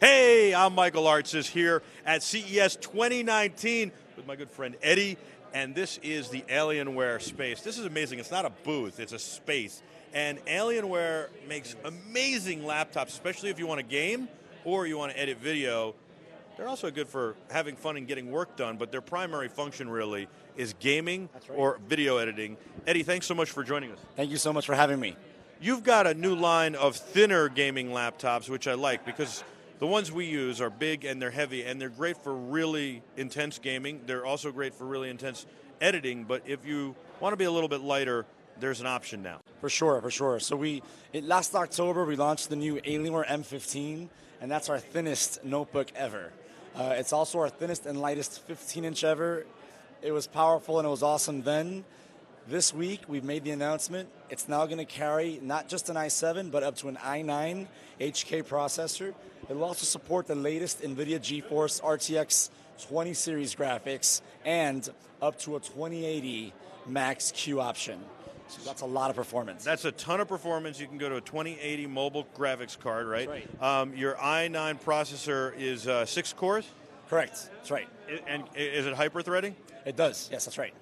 Hey, I'm Michael Artsis here at CES 2019 with my good friend Eddie, and this is the Alienware space. This is amazing. It's not a booth, it's a space. And Alienware makes amazing laptops, especially if you want to game or you want to edit video. They're also good for having fun and getting work done, but their primary function really is gaming or video editing. Eddie, thanks so much for joining us. Thank you so much for having me. You've got a new line of thinner gaming laptops, which I like because the ones we use are big and they're heavy, and they're great for really intense gaming. They're also great for really intense editing, but if you want to be a little bit lighter, there's an option now. For sure, for sure. So last October, we launched the new Alienware M15, and that's our thinnest notebook ever. It's also our thinnest and lightest 15-inch ever. It was powerful and it was awesome then. This week, we've made the announcement. It's now going to carry not just an i7, but up to an i9 HK processor. It will also support the latest NVIDIA GeForce RTX 20 series graphics and up to a 2080 Max Q option. So that's a lot of performance. That's a ton of performance. You can go to a 2080 mobile graphics card, right? That's right. Your i9 processor is 6 cores? Correct. That's right. And is it hyper-threading? It does. Yes, that's right.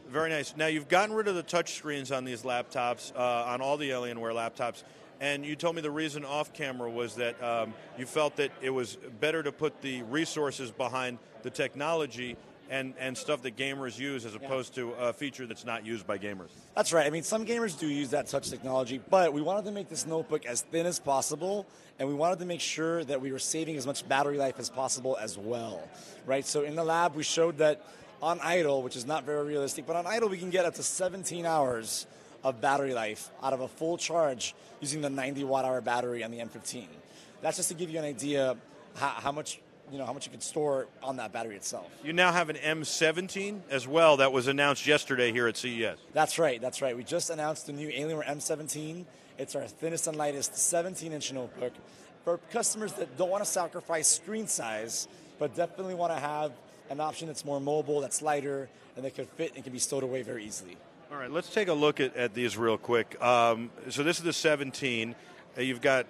Very nice. Now, you've gotten rid of the touch screens on these laptops, on all the Alienware laptops, and you told me the reason off camera was that you felt that it was better to put the resources behind the technology and stuff that gamers use as opposed to a feature that's not used by gamers. That's right. I mean, some gamers do use that touch technology, but we wanted to make this notebook as thin as possible, and we wanted to make sure that we were saving as much battery life as possible as well, right? So in the lab, we showed that on idle, which is not very realistic, but on idle we can get up to 17 hours of battery life out of a full charge using the 90 watt-hour battery on the M15. That's just to give you an idea how much you can store on that battery itself. You now have an M17 as well that was announced yesterday here at CES. That's right, that's right. We just announced the new Alienware M17. It's our thinnest and lightest 17-inch notebook for customers that don't want to sacrifice screen size, but definitely want to have an option that's more mobile, that's lighter, and that can fit and can be stowed away very easily. All right, let's take a look at these real quick. So this is the 17. You've got,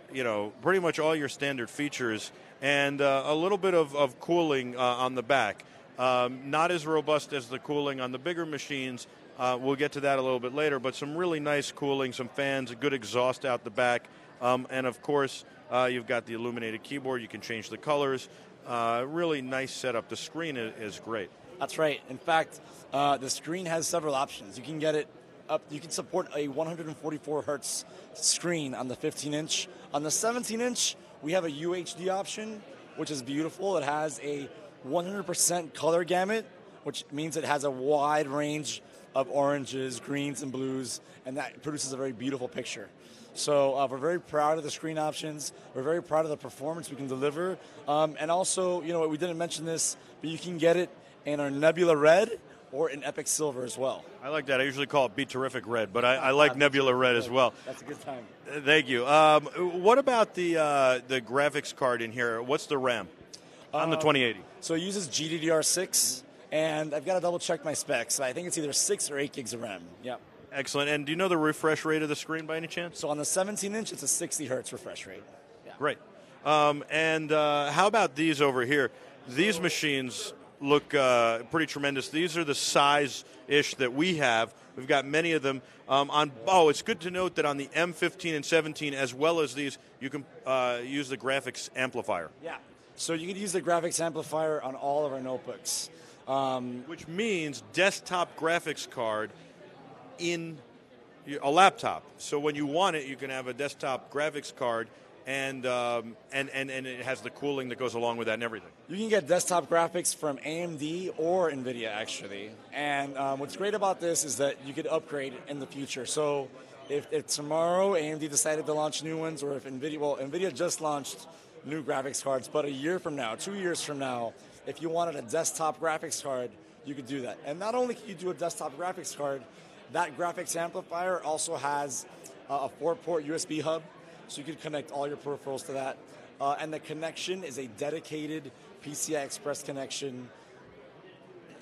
pretty much all your standard features and a little bit of cooling on the back. Not as robust as the cooling on the bigger machines. We'll get to that a little bit later, but some really nice cooling, some fans, a good exhaust out the back. And, of course, you've got the illuminated keyboard. You can change the colors. Really nice setup. The screen is great. That's right. In fact, the screen has several options. You can get it up. You can support a 144 hertz screen on the 15-inch. On the 17-inch, we have a UHD option, which is beautiful. It has a 100% color gamut, which means it has a wide range of oranges, greens, and blues, and that produces a very beautiful picture. So we're very proud of the screen options. We're very proud of the performance we can deliver. And also, we didn't mention this, but you can get it in our Nebula Red or in Epic Silver as well. I like that. I usually call it BeTerrific Red, but I like Nebula Red as well. That's a good time. Thank you. What about the graphics card in here? What's the RAM on the 2080? So it uses GDDR6, and I've got to double check my specs. I think it's either 6 or 8 gigs of RAM. Yeah. Excellent. And do you know the refresh rate of the screen by any chance? So on the 17-inch, it's a 60 hertz refresh rate. Yeah. Great. And how about these over here? These machines look pretty tremendous. These are the size-ish that we have. We've got many of them. It's good to note that on the M15 and 17, as well as these, you can use the graphics amplifier. Yeah. So you can use the graphics amplifier on all of our notebooks. Which means desktop graphics card in a laptop. So when you want it, you can have a desktop graphics card, and it has the cooling that goes along with that and everything. You can get desktop graphics from AMD or NVIDIA, actually. And what's great about this is that you could upgrade in the future. So if tomorrow AMD decided to launch new ones, or if NVIDIA just launched new graphics cards, but a year from now, 2 years from now, if you wanted a desktop graphics card, you could do that. And not only can you do a desktop graphics card, that graphics amplifier also has a 4-port USB hub, so you can connect all your peripherals to that. And the connection is a dedicated PCI Express connection,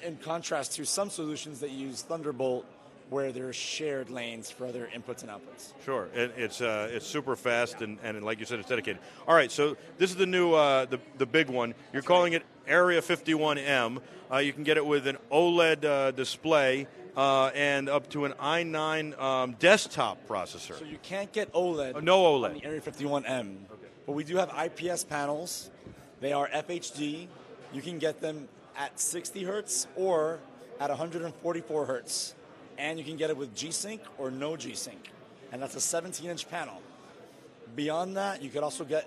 in contrast to some solutions that use Thunderbolt where there's shared lanes for other inputs and outputs. Sure, and it's super fast, and like you said, it's dedicated. All right, so this is the new, the big one. You're calling it AREA-51m. You can get it with an OLED display and up to an i9 desktop processor. So you can't get OLED, no OLED on the AREA-51m, but we do have IPS panels. They are FHD. You can get them at 60 hertz or at 144 hertz. And you can get it with G-Sync or no G-Sync. And that's a 17-inch panel. Beyond that, you could also get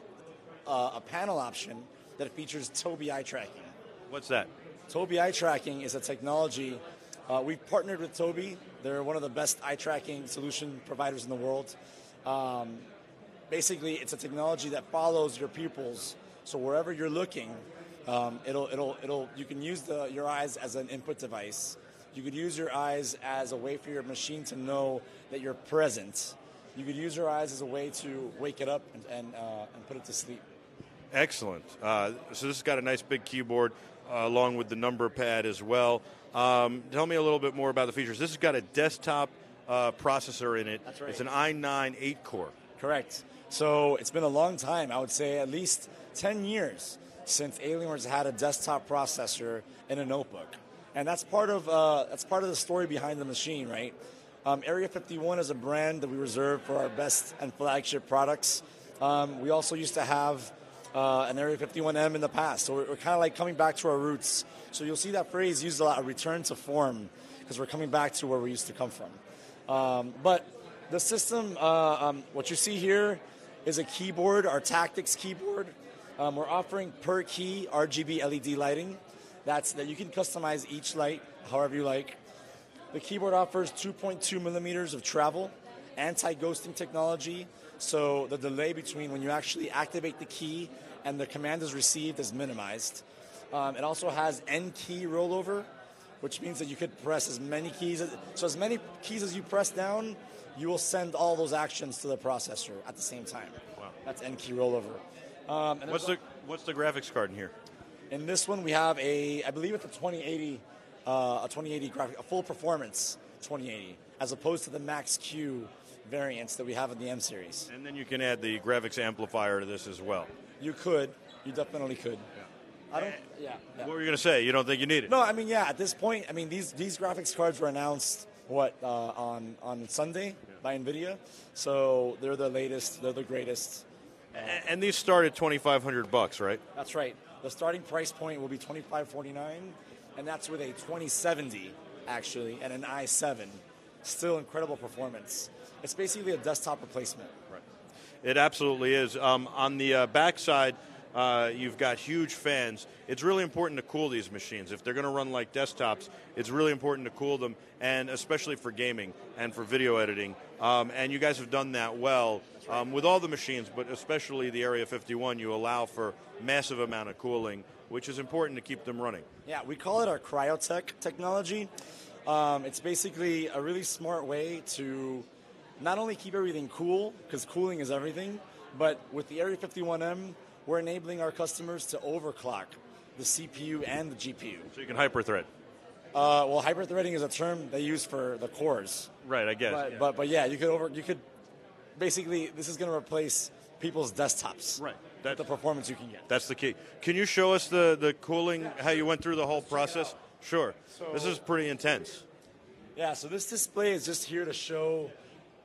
a panel option that features Tobii eye tracking. What's that? Tobii eye tracking is a technology. We've partnered with Tobii. They're one of the best eye tracking solution providers in the world. Basically, it's a technology that follows your pupils. So wherever you're looking, you can use your eyes as an input device. You could use your eyes as a way for your machine to know that you're present. You could use your eyes as a way to wake it up and put it to sleep. Excellent. So this has got a nice big keyboard along with the number pad as well. Tell me a little bit more about the features. This has got a desktop processor in it. That's right. It's an i9 8-core. Correct. So it's been a long time, I would say at least 10 years since Alienware's had a desktop processor in a notebook. And that's part of the story behind the machine, right? AREA-51 is a brand that we reserve for our best and flagship products. We also used to have an AREA-51m in the past, so we're kind of like coming back to our roots. So you'll see that phrase used a lot, a return to form, because we're coming back to where we used to come from. But the system, what you see here is a keyboard, our Tactics keyboard. We're offering per key RGB LED lighting. That you can customize each light however you like. The keyboard offers 2.2 millimeters of travel, anti-ghosting technology, so the delay between when you actually activate the key and the command is received is minimized. It also has N-key rollover, which means that you could press as many keys as you press down, you will send all those actions to the processor at the same time. Wow. That's N-key rollover. What's the graphics card in here? In this one, we have I believe it's a 2080 graphic, a full performance 2080, as opposed to the Max Q variants that we have in the M series. And then you can add the graphics amplifier to this as well. You could. You definitely could. Yeah. What were you going to say? You don't think you need it? No, I mean, yeah. At this point, I mean, these graphics cards were announced on Sunday by NVIDIA, so they're the latest. They're the greatest. And these start at $2,500, right? That's right. The starting price point will be $2,549, and that's with a 2070, actually, and an i7. Still incredible performance. It's basically a desktop replacement. Right. It absolutely is. On the back side, you've got huge fans. It's really important to cool these machines. If they're going to run like desktops, it's really important to cool them, and especially for gaming and for video editing. And you guys have done that well with all the machines, but especially the AREA-51. You allow for massive amount of cooling, which is important to keep them running. Yeah, we call it our cryotech technology. It's basically a really smart way to not only keep everything cool, because cooling is everything, but with the AREA-51m, we're enabling our customers to overclock the CPU and the GPU. So you can hyper-thread. Well, hyper-threading is a term they use for the cores. Right, I guess. But yeah, you could basically, this is going to replace people's desktops. Right. With the performance you can get. That's the key. Can you show us the cooling, how you went through the whole process? Sure. So, this is pretty intense. Yeah, so this display is just here to show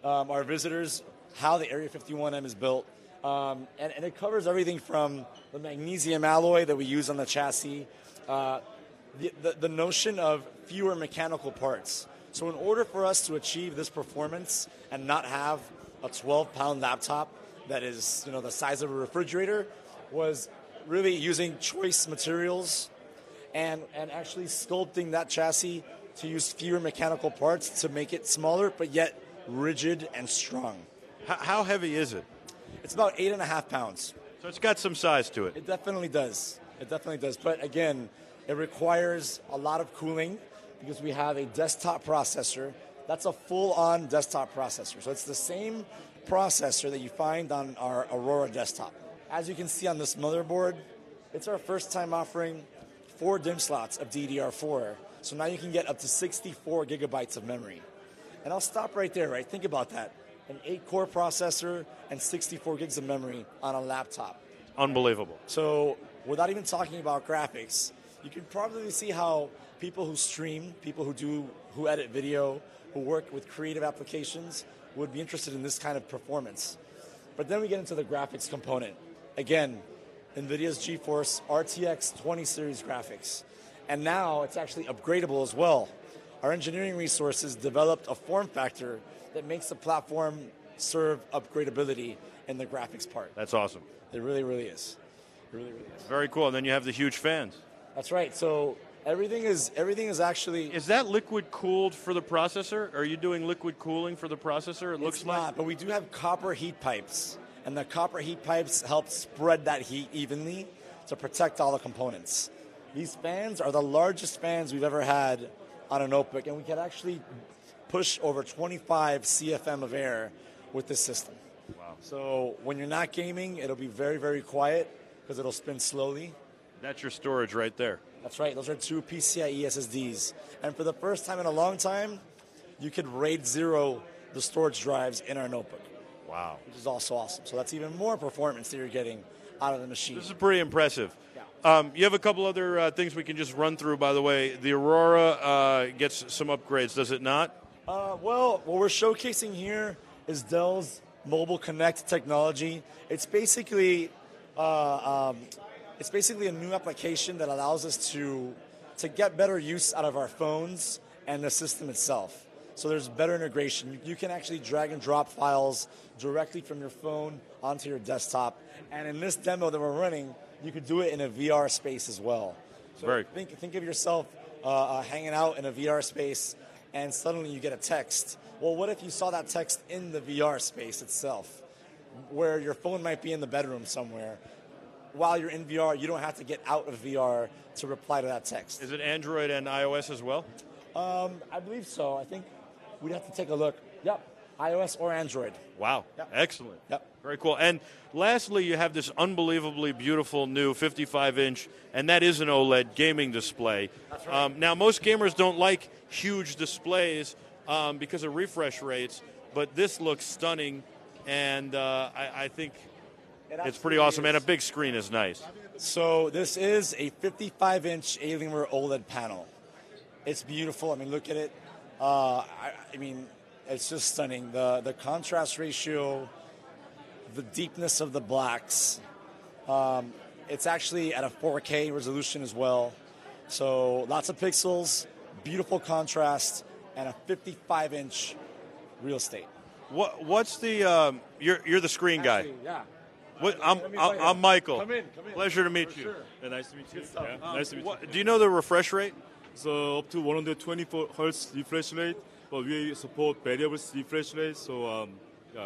our visitors how the AREA-51m is built. And it covers everything from the magnesium alloy that we use on the chassis, the notion of fewer mechanical parts. So in order for us to achieve this performance and not have a 12-pound laptop that is, the size of a refrigerator, was really using choice materials and actually sculpting that chassis to use fewer mechanical parts to make it smaller but yet rigid and strong. How heavy is it? It's about 8.5 pounds. So it's got some size to it. It definitely does. But again, it requires a lot of cooling because we have a desktop processor. That's a full-on desktop processor. So it's the same processor that you find on our Aurora desktop. As you can see on this motherboard, it's our first time offering 4 DIMM slots of DDR4. So now you can get up to 64 gigabytes of memory. And I'll stop right there, right? Think about that. An 8-core processor and 64 gigs of memory on a laptop. Unbelievable. So without even talking about graphics, you can probably see how people who stream, people who edit video, who work with creative applications would be interested in this kind of performance. But then we get into the graphics component. Again, NVIDIA's GeForce RTX 20 series graphics. And now it's actually upgradable as well. Our engineering resources developed a form factor that makes the platform serve upgradability in the graphics part. That's awesome. It really, really is. It really, really is. Very cool. And then you have the huge fans. That's right. So everything is actually... Is that liquid cooled for the processor? Are you doing liquid cooling for the processor? It looks like. It's not, but we do have copper heat pipes. And the copper heat pipes help spread that heat evenly to protect all the components. These fans are the largest fans we've ever had on a notebook, and we can actually push over 25 CFM of air with this system. Wow. So when you're not gaming, it'll be very, very quiet because it'll spin slowly. That's your storage right there. That's right. Those are 2 PCIe SSDs. And for the first time in a long time, you could RAID 0 the storage drives in our notebook. Wow. Which is also awesome. So that's even more performance that you're getting out of the machine. This is pretty impressive. Yeah. You have a couple other things we can just run through, by the way. The Aurora gets some upgrades, does it not? Well, what we're showcasing here is Dell's Mobile Connect technology. It's basically a new application that allows us to get better use out of our phones and the system itself. So there's better integration. You can actually drag and drop files directly from your phone onto your desktop. And in this demo that we're running, you could do it in a VR space as well. So think of yourself hanging out in a VR space, and suddenly you get a text. Well, what if you saw that text in the VR space itself, where your phone might be in the bedroom somewhere? While you're in VR, you don't have to get out of VR to reply to that text. Is it Android and iOS as well? I believe so. I think we'd have to take a look. Yep, iOS or Android. Wow, yep. Excellent. Yep. Very cool. And lastly, you have this unbelievably beautiful new 55-inch, and that is an OLED gaming display. That's right. Now, most gamers don't like huge displays because of refresh rates, but this looks stunning, and I think it's pretty awesome, and a big screen is nice. So this is a 55-inch Alienware OLED panel. It's beautiful. I mean, look at it. I mean, it's just stunning. The contrast ratio, the deepness of the blacks. It's actually at a 4K resolution as well. So lots of pixels, beautiful contrast, and a 55-inch real estate. What's the you're the screen guy? Actually, yeah. I'm Michael. Come in. Pleasure to meet you. Sure. Yeah, nice to meet you. Yeah, nice to meet you. Do you know the refresh rate? So up to 124 hertz refresh rate, but we support variable refresh rate. So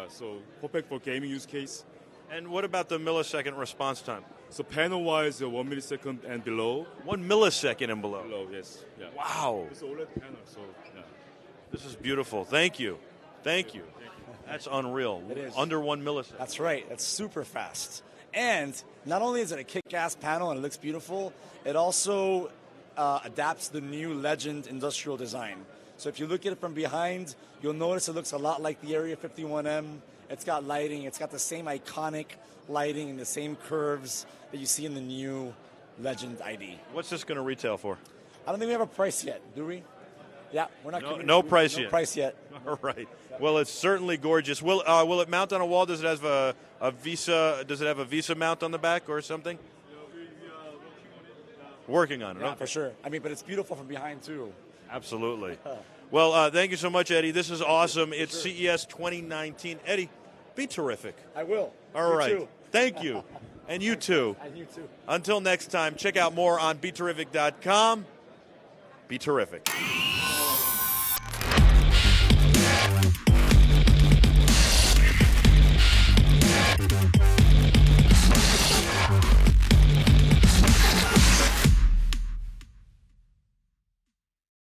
so perfect for gaming use case. And what about the millisecond response time? So panel-wise, 1 millisecond and below. 1 millisecond and below. Below, yes. Yeah. Wow. It's OLED panel, so yeah. This is beautiful. Thank you. That's unreal. It is. Under 1 millisecond. That's right. That's super fast. And not only is it a kick-ass panel and it looks beautiful, it also adapts the new Legend industrial design. So if you look at it from behind, you'll notice it looks a lot like the AREA-51m. It's got lighting. It's got the same iconic lighting and the same curves that you see in the new Legend ID. What's this going to retail for? I don't think we have a price yet, do we? Yeah, we're not. No price yet. No price yet. All right. Well, it's certainly gorgeous. Will it mount on a wall? Does it have a Visa? Does it have a Visa mount on the back or something? We are Working on it. Yeah, okay. for sure. I mean, but it's beautiful from behind too. Absolutely. Well, thank you so much, Eddie. This is awesome. It's sure. CES 2019. Eddie, be terrific. I will. All You right. too. Thank you. And you too. And you too. Until next time, check out more on BeTerrific.com. Be terrific.